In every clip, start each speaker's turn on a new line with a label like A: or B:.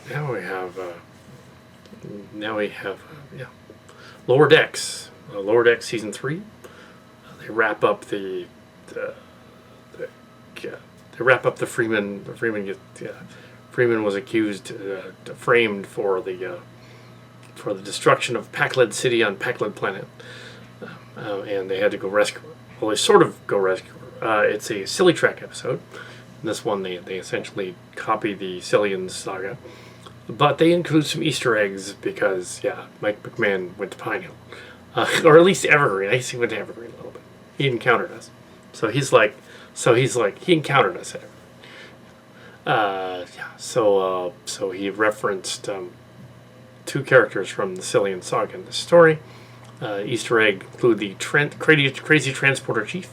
A: now we have yeah, Lower Decks. Lower Decks season 3. They wrap up the they wrap up the Freeman. Freeman was accused, framed for the destruction of Pakled City on Pakled Planet, and they had to go rescue her. Well, they sort of go rescue her. It's a Silly Trek episode. In this one, they essentially copy the Sillian saga, but they include some Easter eggs because, Mike McMahon went to Pine Hill, or at least Evergreen. I guess he went to Evergreen a little bit. He encountered us, so he's like he encountered us at Evergreen. So he referenced 2 characters from the Sillian saga in the story. Easter egg include the crazy transporter chief,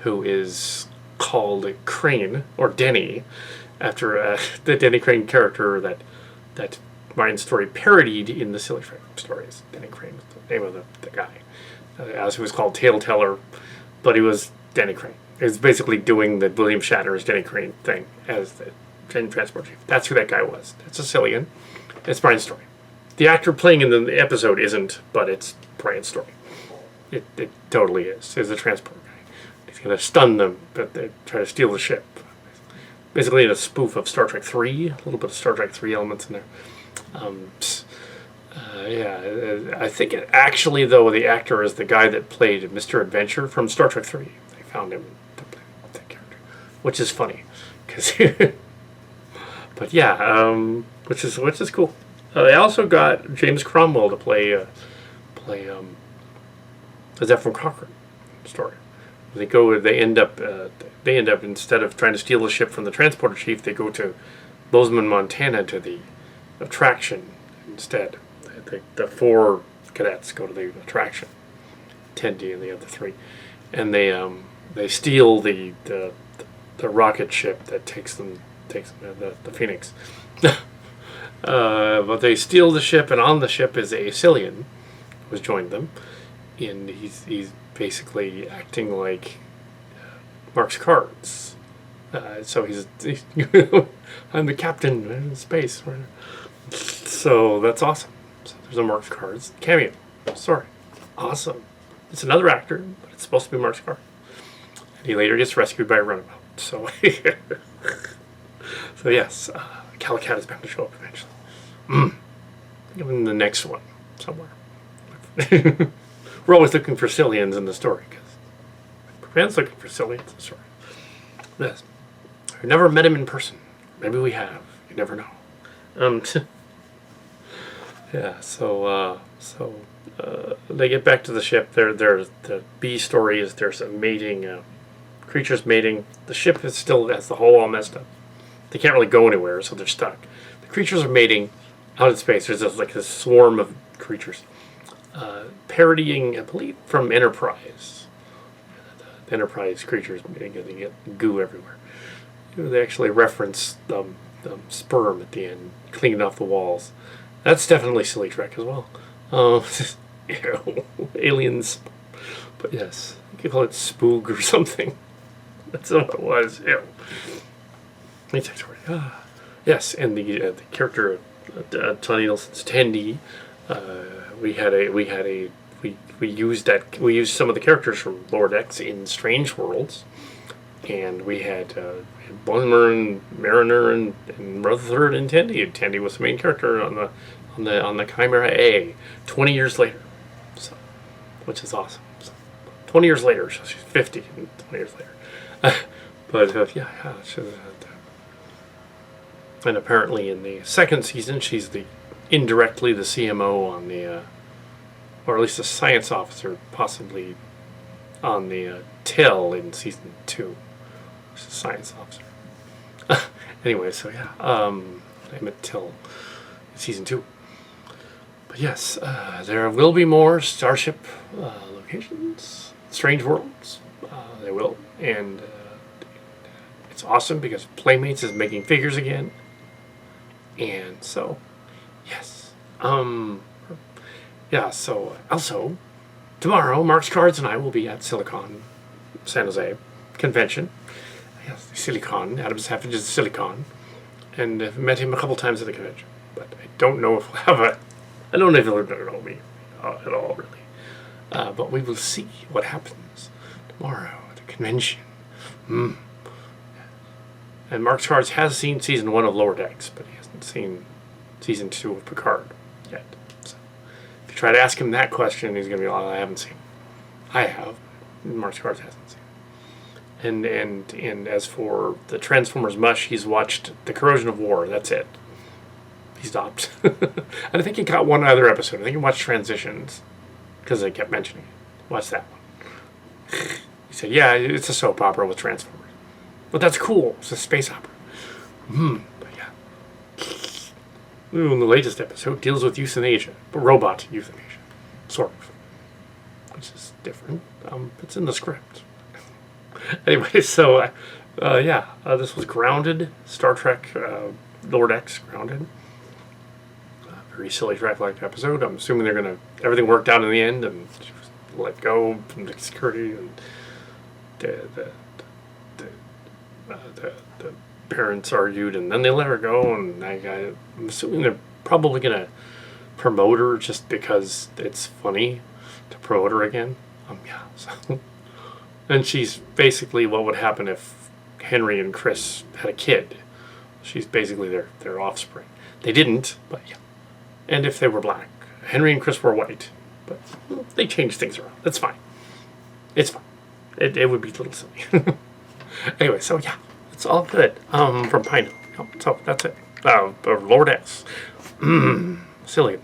A: who is called Crane, or Denny, after the Denny Crane character that Ryan Story parodied in the Silly Trek stories. Denny Crane was the name of the guy. As he was called Tale Teller, but he was Denny Crane. He was basically doing the William Shatner's Denny Crane thing as the transport chief. That's who that guy was. That's a Sillian. It's Brian Story. The actor playing in the episode isn't, but it's Brian Story. It totally is. He's a transport guy. He's going to stun them, but they try to steal the ship. Basically, a spoof of Star Trek 3. A little bit of Star Trek 3 elements in there. I think actually, though, the actor is the guy that played Mr. Adventure from Star Trek 3. They found him to play that character, which is funny. But yeah, which is cool. They also got James Cromwell to play Zephyr Cochrane story. They end up instead of trying to steal the ship from the transporter chief, they go to Bozeman, Montana, to the attraction instead. The 4 cadets go to the attraction, Tendi and the other 3, and they steal the rocket ship that takes them the Phoenix. But they steal the ship, and on the ship is a Sillian who's joined them, and he's basically acting like Mark's cards. So he's I'm the captain in space. So that's awesome. So there's a Mark's cards cameo. Sorry, awesome. It's another actor, but it's supposed to be Mark's card. And he later gets rescued by a runabout. So, so yes, Kal Kat is bound to show up eventually. In the next one somewhere. We're always looking for Sillians in the story because man's looking for Sillians in the story. Yes, I've never met him in person. Maybe we have. You never know. Yeah. So they get back to the ship. The B story is there's a mating. Creatures mating. The ship has the hull all messed up. They can't really go anywhere, so they're stuck. The creatures are mating out in space. There's this swarm of creatures. Parodying, I believe, from Enterprise. The Enterprise creatures mating, they get goo everywhere. They actually reference the sperm at the end, cleaning off the walls. That's definitely Silly Trek as well. Aliens. But yes, you could call it Spoog or something. That's what it was. Ew. Yes, and the character Tony Nelson's Tendi. We used some of the characters from Lower Decks in Strange Worlds, and we had Bonmer and Mariner and Rutherford and Tendi. And Tendi was the main character on the Chimera A. 20 years later, so, which is awesome. So, 20 years later, so she's 50, and 20 years later. But and apparently in the second season, she's indirectly the CMO on the, or at least a science officer, possibly on the Till in season 2. She's a science officer. Anyway, so yeah, I met Till in season 2. But yes, there will be more Starship locations, Strange Worlds. They will, and it's awesome because Playmates is making figures again, and so yes, yeah. So also tomorrow, Mark's Cards and I will be at Silicon San Jose convention. Yes, Silicon. Adam Savage is Silicon, and I've met him a couple times at the convention. but I don't know if we'll have a. I don't know if it'll know me at all, really. But we will see what happens tomorrow at the convention. And Mark Charles has seen season 1 of Lower Decks, but he hasn't seen season 2 of Picard yet. So if you try to ask him that question, he's going to be like, I haven't seen. I have. Mark Charles hasn't seen. And as for the Transformers mush, he's watched The Corrosion of War. That's it. He stopped. And I think he got one other episode. I think he watched Transitions because I kept mentioning it. Watch that one. He said, yeah, it's a soap opera with Transformers. But that's cool. It's a space opera. But yeah. Ooh, the latest episode deals with euthanasia. But robot euthanasia. Sort of. Which is different. It's in the script. Anyway, so, this was Grounded. Star Trek, Lower Decks, Grounded. Very silly Trek-like episode. I'm assuming they're going to... Everything worked out in the end, and she was let go from the security, and the parents argued, and then they let her go, and I'm assuming they're probably going to promote her just because it's funny to promote her again. So... And she's basically what would happen if Henry and Chris had a kid. She's basically their offspring. They didn't, but yeah. And if they were black. Henry and Chris were white. But they changed things around. That's fine. It's fine. It would be a little silly. Anyway, so yeah. It's all good. From Pine Hill. So that's it. Lord S. Sillian.